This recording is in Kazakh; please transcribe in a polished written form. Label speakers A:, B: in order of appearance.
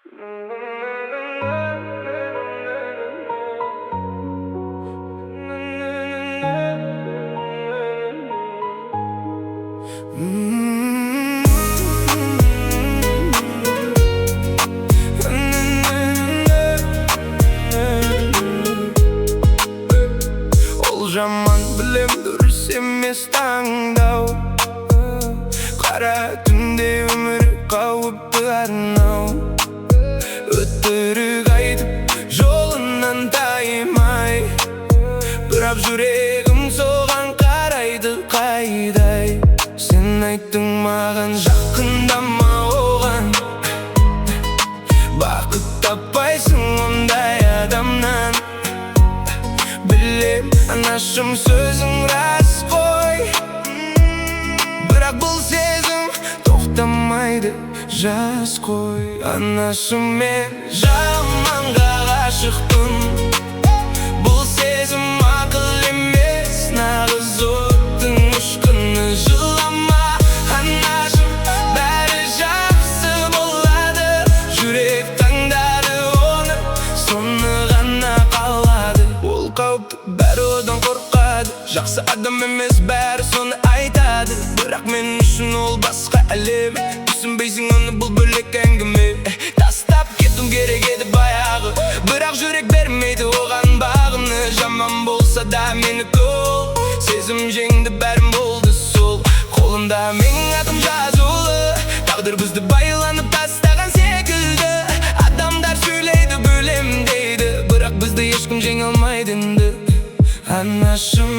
A: Ол жаман білем, дұрыс емес таңдау. Қара түнде өмір қауіпті арнау. Өтірік айтып жолынан таймай, бірақ жүрегім соған қарайды қайдай. Сен айттың маған жақындама оған, бақыт таппайсың ондай адамнан. Білем, анашым, сөзің рас қой, бірақ бұл сезім тоқтамайды, жас қой. Анашым, мен жаманға ғашықпын, бұл сезім ақыл емес, нағыз оттың ұшқыны. Жылама, анашым, бәрі жақсы болады. Жүрек таңдады оны, соны ғана қалады. Ол қауіпті, бәрі одан қорқады, жақсы адам емес, бәрі соны айтады. Бірақ мен үшін ол басқа әлем, түсінбейсің оны, бұл бөлек әңгіме. Тастап кетуім керек еді баяғы, бірақ жүрек бермейді оған бағыны. Жаман болса да менікі ол, сезім жеңді, бәрім болды сол. Қолымда менің атым жазулы, тағдыр бізді байланып тастаған секілді. Адамдар сөйлейді, бөлем дейді, бірақ бізді ешкім жеңе алмайды енді. Анашым,